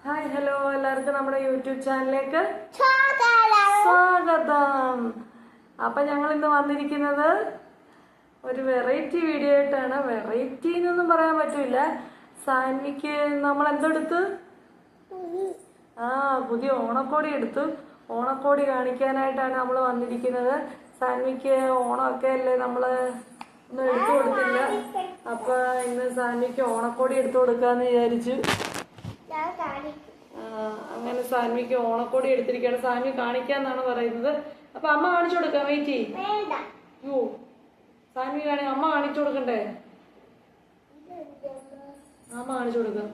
Hi hello എല്ലാവർക്കും നമ്മുടെ YouTube ചാനലിലേക്ക് സ്വാഗതം. അപ്പൊ ഞങ്ങൾ ഇന്ന് വന്നിരിക്കുന്നത് ഒരു വെറൈറ്റി വീഡിയോ ആയിട്ടാണ്. വെറൈറ്റി എന്നൊന്നും പറയാൻ പറ്റില്ല. സാൻവിക്ക് നമ്മൾ എന്തെടുത്ത് പുതിയ ഓണക്കോടി എടുത്തു. ഓണക്കോടി കാണിക്കാനായിട്ടാണ് നമ്മൾ വന്നിരിക്കുന്നത്. സാൻവിക്ക് ഓണമൊക്കെ അല്ലേ, നമ്മള് ഒന്നും എടുത്തു കൊടുത്തില്ല. അപ്പൊ ഇന്ന് സാൻവിക്ക് ഓണക്കോടി എടുത്തു കൊടുക്കാന്ന് വിചാരിച്ചു. അങ്ങനെ സാൻവിക്ക് ഓണക്കോടി എടുത്തിരിക്കുകയാണ്. സാൻവി കാണിക്കാന്നാണ് പറയുന്നത്. അപ്പൊ അമ്മ കാണിച്ചു കൊടുക്കാം. വെയിറ്റ് ചെയ്യൂ. സാൻവി അമ്മ കാണിച്ചു കൊടുക്കണ്ടേ? അമ്മ കാണിച്ചു കൊടുക്കാം.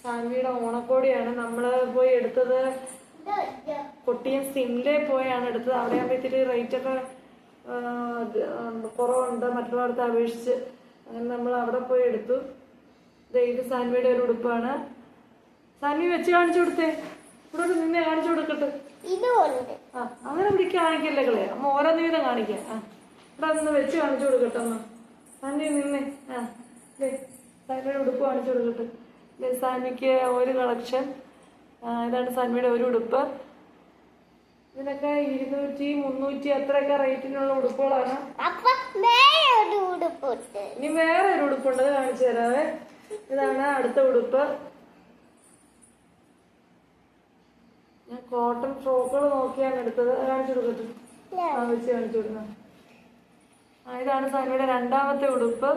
സാൻവിയുടെ ഓണക്കോടിയാണ് നമ്മള് പോയി എടുത്തത്. കൊട്ടിയം സിംലയിൽ പോയാണ് എടുത്തത്. അവിടെ ആകുമ്പോ ഇത്തിരി റേറ്റ് ഒക്കെ കുറവുണ്ട് മറ്റുള്ളവർക്ക് അപേക്ഷിച്ച്. അങ്ങനെ നമ്മൾ അവിടെ പോയി എടുത്തു. ഇത് സാൻവിയുടെ ഒരു ഉടുപ്പാണ്. സാൻവി വെച്ച് കാണിച്ചു കൊടുത്തേ. ഇവിടെ നിന്നെ കാണിച്ചു കൊടുക്കട്ടെ. അങ്ങനെ പിടിക്കാൻ കാണിക്കല്ലേ കളെ. അമ്മ ഓരോ വീതം കാണിക്കാം. ഇവിടെ നിന്ന് വെച്ച് കാണിച്ചു കൊടുക്കട്ടെ അമ്മ. സാൻവി നിന്നെ സാൻവിയുടെ ഉടുപ്പ് കാണിച്ചു കൊടുക്കട്ടെ. സാൻവിക്ക് ഒരു കളക്ഷൻ. ഇതാണ് സാൻവിയുടെ ഒരു ഉടുപ്പ്. ഇതിനൊക്കെ 200, 300 അത്രയൊക്കെ റേറ്റിനുള്ള ഉടുപ്പുകളാണ്. ഇനി വേറെ ഒരു ഉടുപ്പുണ്ട്, അത് കാണിച്ചു തരാവേ. ഇതാണ് അടുത്ത ഉടുപ്പ്. ഞാൻ കോട്ടൺ ഫ്രോക്കുകൾ നോക്കിയാണ് എടുത്തത്. കാണിച്ചു കൊടുക്കട്ടെ. വെച്ച് കാണിച്ചു കൊടുക്കാം. ഇതാണ് സാൻവിയുടെ രണ്ടാമത്തെ ഉടുപ്പ്.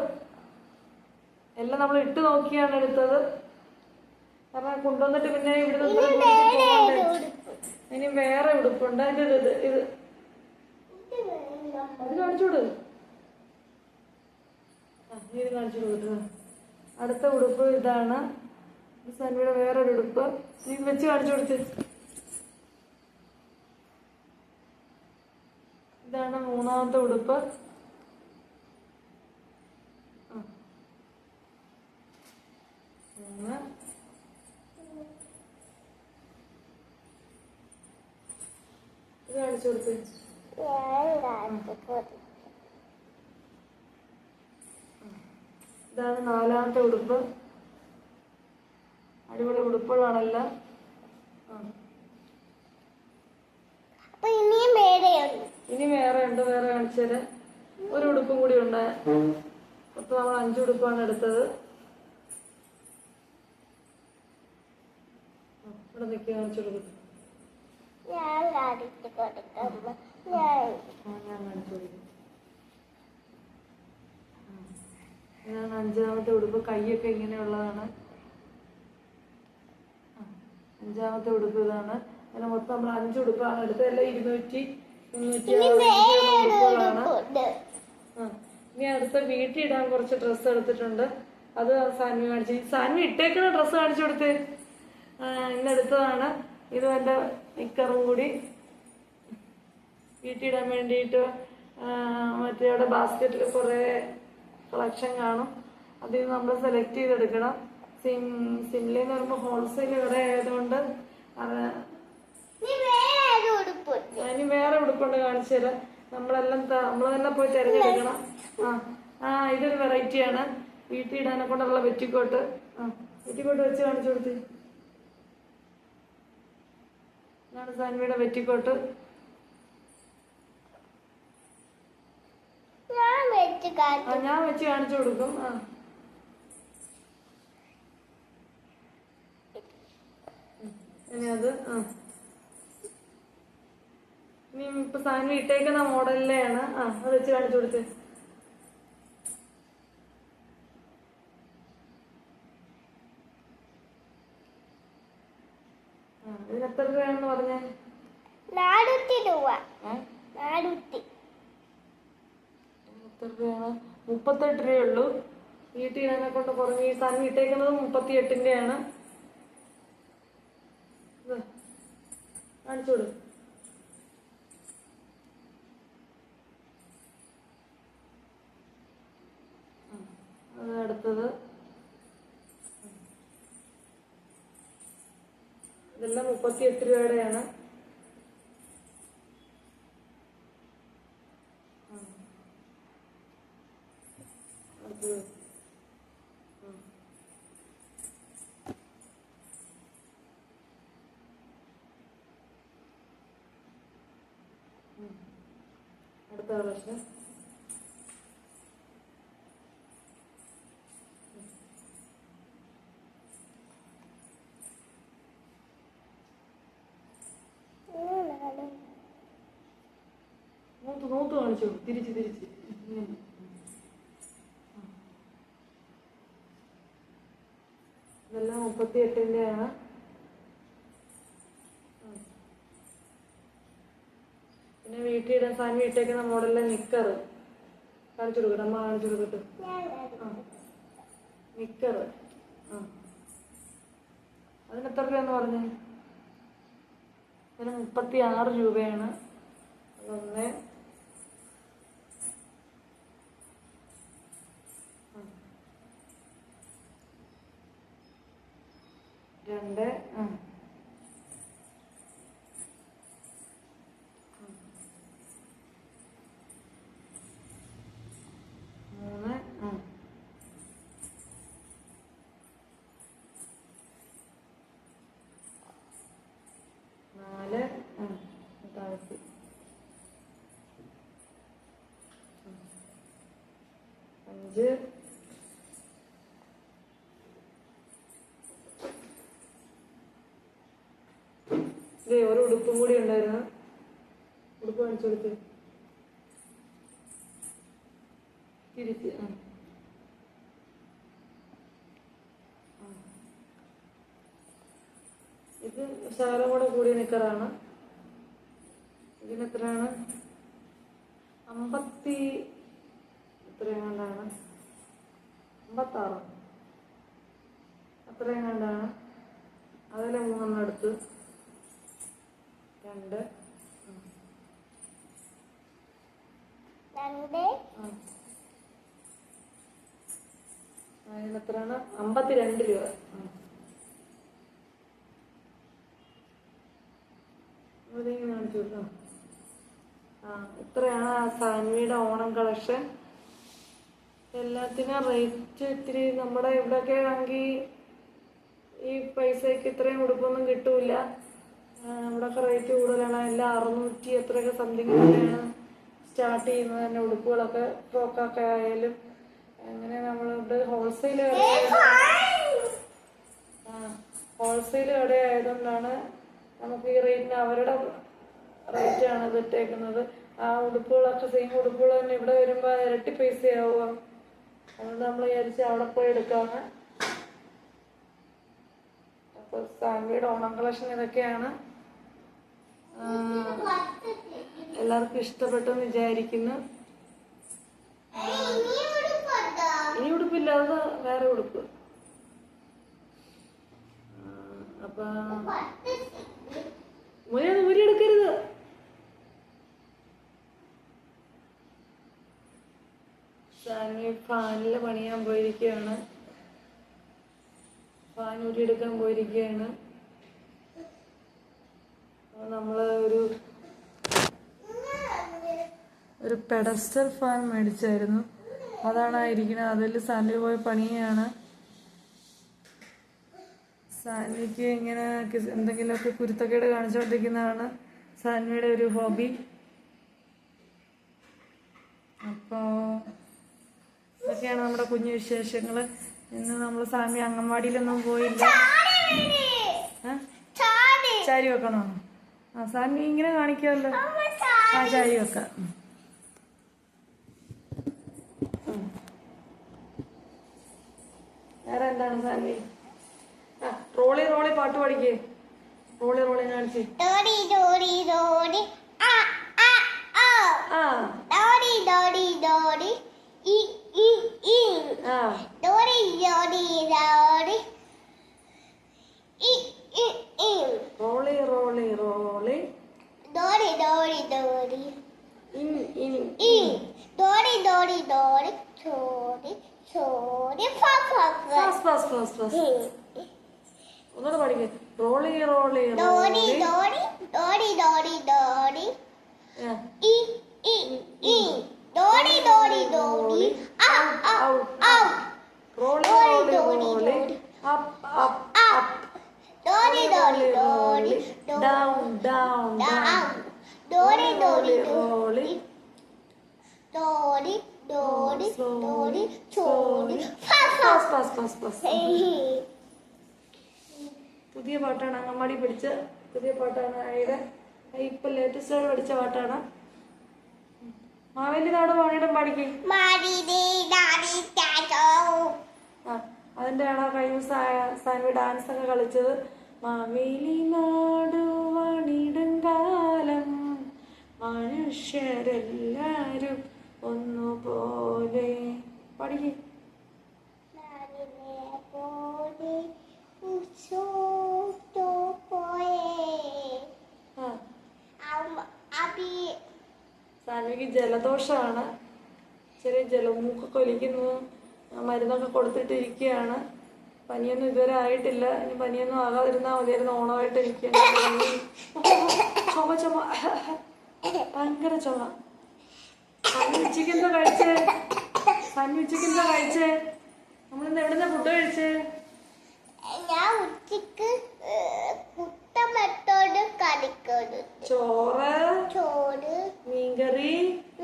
എല്ലാം നമ്മൾ ഇട്ട് നോക്കിയാണ് എടുത്തത്. കാരണം കൊണ്ടുവന്നിട്ട് പിന്നെ ഇവിടുന്ന് പോകണ്ടേ. ഇനി വേറെ ഉടുപ്പുണ്ട്. ഇത് അത് കാണിച്ചോട്. ഇത് കാണിച്ചു കൊടുക്കുക. അടുത്ത ഉടുപ്പ് ഇതാണ്. സാൻവിയുടെ വേറൊരു ഉടുപ്പ്. നീ വെച്ച് കാണിച്ചു കൊടുത്ത്. ഇതാണ് മൂന്നാമത്തെ ഉടുപ്പ്. ഇത് കാണിച്ചു കൊടുത്ത്. ഇതാണ് നാലാമത്തെ ഉടുപ്പ്. അടിപൊളി ഉടുപ്പുകളാണല്ലോ. ഇനി വേറെ ഉണ്ട്. വേറെ കാണിച്ചാല് ഒരു ഉടുപ്പും കൂടി ഉണ്ട്. അപ്പൊ നമ്മൾ 5 ഉടുപ്പാണ് എടുത്തത്. ഇവിടെ നിൽക്കി കാണിച്ചു കൊടുക്കും. ഞാൻ കാണിച്ചു കൊടുക്കും. ഇതാണ് 5ാമത്തെ ഉടുപ്പ്. കൈയൊക്കെ ഇങ്ങനെയുള്ളതാണ്. 5ാമത്തെ ഉടുപ്പ് ഇതാണ്. അങ്ങനെ മൊത്തം നമ്മൾ 5 ഉടുപ്പാണ് എടുത്തത്. എല്ലാം 200, 300 ഉടുപ്പുകളാണ്. ഇനി അടുത്ത വീട്ടിൽ ഇടാൻ കുറച്ച് ഡ്രസ്സ് എടുത്തിട്ടുണ്ട്. അത് സാൻവി കാണിച്ചു. സാൻവി ഇട്ടേക്കുന്ന ഡ്രസ്സ് കാണിച്ചു കൊടുത്ത്. ഇന്നെടുത്തതാണ്. ഇതും എൻ്റെ നിക്കറും കൂടി വീട്ടിലിടാൻ വേണ്ടിയിട്ട്. മറ്റേ അവിടെ ബാസ്ക്കറ്റിൽ കുറേ കളക്ഷൻ കാണും. അതിൽ നമ്മൾ സെലക്ട് ചെയ്തെടുക്കണം. സിംലയെന്ന് പറയുമ്പോൾ ഹോൾസെയിൽ കട ആയതുകൊണ്ട് ഇനി വേറെ ഉടുപ്പുണ്ട്, കാണിച്ചു തരാം. നമ്മൾ തന്നെ പോയി തിരഞ്ഞെടുക്കണം. ഇതൊരു വെറൈറ്റിയാണ്. വീട്ടിൽ ഇടാനെ കൊണ്ടുള്ള പെറ്റിക്കോട്ട്. പെറ്റിക്കോട്ട് വെച്ച് കാണിച്ചു കൊടുത്ത്. ഇതാണ് സാൻവിയുടെ പെറ്റിക്കോട്ട്. ഞാൻ വെച്ച് കാണിച്ചു കൊടുക്കും. ഇനി അത് ഇനി ഇപ്പൊ സാൻവി ഇട്ടേക്കുന്ന മോഡലിലെയാണ്. അത് വെച്ച് കാണിച്ചു കൊടുത്ത്. ഇതിന് എത്ര രൂപയാണെന്ന് പറഞ്ഞേ? 400 രൂപ. എത്ര രൂപയാണ്? 38 രൂപയുള്ളൂ. വീട്ടിൽ ഇടാനെ കൊണ്ട് കുറഞ്ഞ്. ഈ സാൻവി ഇട്ടേക്കുന്നത് 38-ന്റെയാണ്. കാണിച്ചു കൊടുക്കും. അത് അടുത്തത്. ഇതെല്ലാം 38 രൂപയുടെയാണ്. അടുത്ത കളക്ഷൻ. നോത്ത് കാണിച്ചു തിരിച്ച് ഇതെല്ലാം 38-ൻ്റെയാണ്. പിന്നെ വീട്ടിലിടാൻ സാധനം ഇട്ടേക്കുന്ന മോഡലിലെ നിക്കർ കാണിച്ചു കൊടുക്കട്ടെ. അമ്മ കാണിച്ചു കൊടുക്കട്ടെ. നിക്കർ അതിന് എത്ര രൂപയെന്ന് പറഞ്ഞു? അതിന് 36 രൂപയാണ്. അതൊന്ന് 2 5 ഒരു ഉടുപ്പും കൂടി ഉണ്ടായിരുന്നു. ഉടുപ്പ് കാണിച്ചു കൊടുത്ത് തിരിച്ച് ഇത് ശകലം കൂടെ കൂടിയ നിക്കറാണ്. ഇതിനെത്രയാണ്? 50 എത്രയെങ്ങാണ്ടാണ്? 56 അത്രയെങ്ങാണ്ടാണ്. അതിലെ 3 എടുത്ത് 2 അതിനെത്രയാണ്? 52 രൂപ. അതിങ്ങനെ കാണിച്ചു കൊടുക്കാം. ഇത്രയാണ് ആ സാൻവിയുടെ ഓണം കളക്ഷൻ. എല്ലാത്തിനും റേറ്റ് ഇത്തിരി നമ്മുടെ ഇവിടെയൊക്കെ ആണെങ്കിൽ ഈ പൈസയ്ക്ക് ഇത്രയും ഉടുപ്പൊന്നും കിട്ടൂല. ഇവിടെയൊക്കെ റേറ്റ് കൂടുതലാണ്. എല്ലാം 600 എത്രയൊക്കെ സംതിങ് ഒക്കെയാണ് സ്റ്റാർട്ട് ചെയ്യുന്നത് തന്നെ. ഉടുപ്പുകളൊക്കെ ഫ്രോക്കൊക്കെ ആയാലും അങ്ങനെ നമ്മളുടെ ഹോൾസെയിൽ കട ആയതുകൊണ്ടാണ് നമുക്ക് ഈ റേറ്റിന് അവരുടെ റേറ്റാണ് ഇത് ഇട്ടേക്കുന്നത്. ആ ഉടുപ്പുകളൊക്കെ സെയിം ഉടുപ്പുകൾ തന്നെ ഇവിടെ വരുമ്പോൾ ഇരട്ടി പൈസയാവുക. അതുകൊണ്ട് നമ്മൾ വിചാരിച്ച് അവിടെ പോയി എടുക്കാമെന്ന്. അപ്പോൾ സാൻവിയുടെ ഓണം കളക്ഷൻ ഇതൊക്കെയാണ്. എല്ലാവർക്കും ഇഷ്ടപ്പെട്ടെന്ന് വിചാരിക്കുന്നു. ഈ ഉടുപ്പില്ല, അത് വേറെ ഉടുപ്പ്. അപ്പൊ ഊരി എടുക്കരുത്. സാൻവി ഫാനിൽ പണിയാൻ പോയിരിക്കുകയാണ്. ഫാൻ ഊരിയെടുക്കാൻ പോയിരിക്കുകയാണ്. നമ്മള് ഒരു പെഡസ്റ്റൽ ഫാൻ മേടിച്ചായിരുന്നു. അതാണ് ഇരിക്കുന്നത്. അതിൽ സാൻവി പോയി പണിയാണ്. സാൻവിക്ക് ഇങ്ങനെ എന്തെങ്കിലുമൊക്കെ കുരുത്തക്കേട് കാണിച്ചുകൊണ്ടിരിക്കുന്നതാണ് സാൻവിയുടെ ഒരു ഹോബി. അപ്പോൾ ഇതൊക്കെയാണ് നമ്മുടെ കുഞ്ഞു വിശേഷങ്ങൾ. ഇന്ന് നമ്മൾ സാൻവി അംഗൻവാടിയിലൊന്നും പോയില്ല. ചാരി വെക്കണോ? സാൻവി ഇങ്ങനെ കാണിക്കാമല്ലോ. ചാരി വെക്കാം. വേറെ എന്താണ് സാൻവി? റോളി റോളി പാട്ട് പാടിക്കേ. റോളി റോളി കാണിച്ച്. റോളി റോളി റോളി ഡോറി ഡോറി ഡോറി ഇൻ ഇൻ ഇൻ ഡോറി ഡോറി ഡോറി ചോരി ചോരി ഫാസ്റ്റ് ഫാസ്റ്റ് ഫാസ്റ്റ് ഫാസ്റ്റ് ഒന്നുകൂടെ പാടിക്കേ. റോളി റോളി ഡോറി ഡോറി ഡോറി ഡോറി ഡോറി ഇ ഇ ഇ ഡോറി ഡോറി ഡോറി out out out roly roly roly up up up ഡോറി ഡോറി ഡോറി ഡൗൺ ഡൗൺ ഡൗൺ ഡോറി ഡോറി ഡോറി പുതിയ പാട്ടാണ്, അങ്കമാടി പഠിച്ച പുതിയ പാട്ടാണ്. ആയുടെ ഇപ്പൊ ലേറ്റസ്റ്റ് ആയിട്ട് പഠിച്ച പാട്ടാണ്. മാവേലി നാട് വാണിയിടം പാടിക്കേ. അതിന്റെ ആണ് കഴിഞ്ഞ സാൻവി ഡാൻസ് ഒക്കെ കളിച്ചത്. മാവേലി നാട് വാണിയിടം കാലം മനുഷ്യരെല്ലാരും ഒന്നുപോലെ പാടിക്കേ. സാൻവിക്ക് ജലദോഷമാണ്, ചെറിയ ജലമൂക്കൊക്കെ ഒലിക്കുന്നു, മരുന്നൊക്കെ കൊടുത്തിട്ടിരിക്കുകയാണ്. പനിയൊന്നും ഇതുവരെ ആയിട്ടില്ല, ഇനി പനിയൊന്നും ആകാതിരുന്നാൽ മതിയായിരുന്നു. ഓണമായിട്ട് ഇരിക്കുകയാണ്. ചുമ ചുമ ഭയങ്കര ചുമ. സന്നി ഉച്ചയ്ക്ക് എന്താ കഴിച്ചേ? നമ്മളിന്ന് എവിടുന്ന ഫുഡ് കഴിച്ചേ? ഞാൻ ഉച്ചക്ക് ചോറ് മീൻകറി.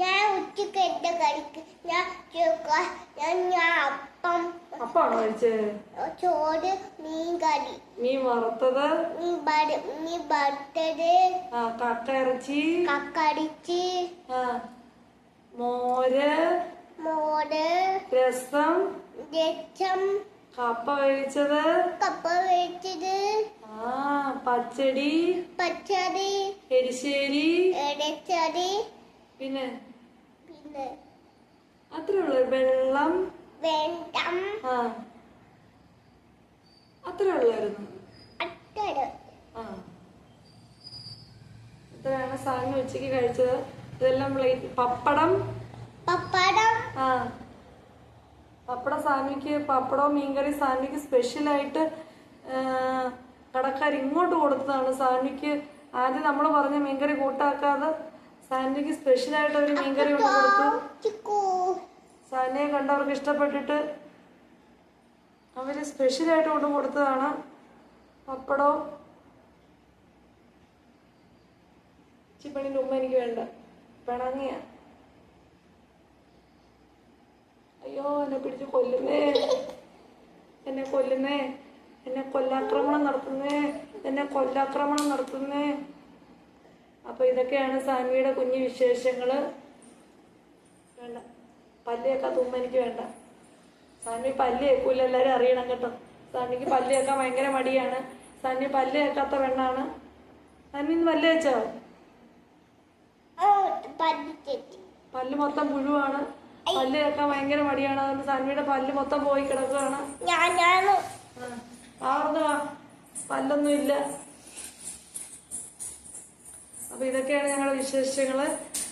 ഞാൻ ഉച്ചക്ക് എന്താ കഴിക്ക്? ഞാൻ അപ്പാണോ കഴിച്ചേ? ചോറ്, മീൻകറി, മീൻ വറുത്തത്, മീൻ വറുത്തത്, കക്കയിറച്ചി, കക്കടിച്ച്, മോര്, രസം, കപ്പ വേവിച്ചത്, പച്ചടി, എരിശ്ശേരി, പിന്നെ അത്രേ ഉള്ളു. വെള്ളം അത്രേ ഉള്ളായിരുന്നു. ഇത്രയാണ് സാധനം ഉച്ചക്ക് കഴിച്ചത്. ഇതെല്ലാം പപ്പടം സാമിക്ക് പപ്പടവും മീൻകറി സാമിക്ക് സ്പെഷ്യലായിട്ട് കടക്കാർ ഇങ്ങോട്ട് കൊടുത്തതാണ്. സാമിക്ക് ആദ്യം നമ്മൾ പറഞ്ഞ മീൻകറി കൂട്ടാക്കാതെ സാമിക്ക് സ്പെഷ്യലായിട്ട് ഒരു മീൻകറി കൊണ്ട് കൊടുത്തു. സാനിയെ കണ്ടവർക്ക് ഇഷ്ടപ്പെട്ടിട്ട് അവര് സ്പെഷ്യലായിട്ട് കൊണ്ട് കൊടുത്തതാണ് പപ്പടവും. ചിപ്പണിന്റെ ഉമ്മ എനിക്ക് വേണ്ട, പിണങ്ങിയ. അയ്യോ എന്നെ പിടിച്ച് കൊല്ലുന്നേ, എന്നെ കൊല്ലാക്രമണം നടത്തുന്നേ. അപ്പൊ ഇതൊക്കെയാണ് സാൻവിയുടെ കുഞ്ഞു വിശേഷങ്ങള്. വേണ്ട, പല്ല് കേൾക്കാത്ത ഉമ്മ എനിക്ക് വേണ്ട. സാൻവി പല്ല് കേൾക്കൂല, എല്ലാരും അറിയണം കേട്ടോ. സാൻവിക്ക് പല്ല് കേൾക്കാൻ ഭയങ്കര മടിയാണ്. സാൻവി പല്ല് കേൾക്കാത്ത പെണ്ണാണ്. സാൻവി ഇന്ന് പല്ല് വെച്ചോ? പല്ല് മൊത്തം പുഴുവാണ്, പല്ല് കേൾക്കാൻ ഭയങ്കര മടിയാണ്. അതുകൊണ്ട് സാൻവിയുടെ പല്ല് മൊത്തം പോയി കിടക്കുകയാണ്. പല്ലൊന്നും ഇല്ല. അപ്പൊ ഇതൊക്കെയാണ് ഞങ്ങളുടെ വിശേഷങ്ങള്.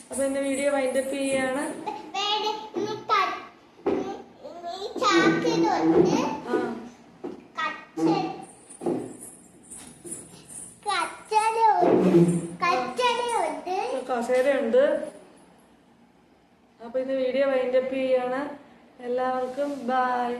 അപ്പൊ ഇന്ന് വീഡിയോ വൈൻഡപ്പ് ചെയ്യാണ്. കസേരയുണ്ട്. അപ്പൊ ഇന്ന് വീഡിയോ വൈൻഡപ്പ് ചെയ്യാണ്. എല്ലാവർക്കും ബൈ.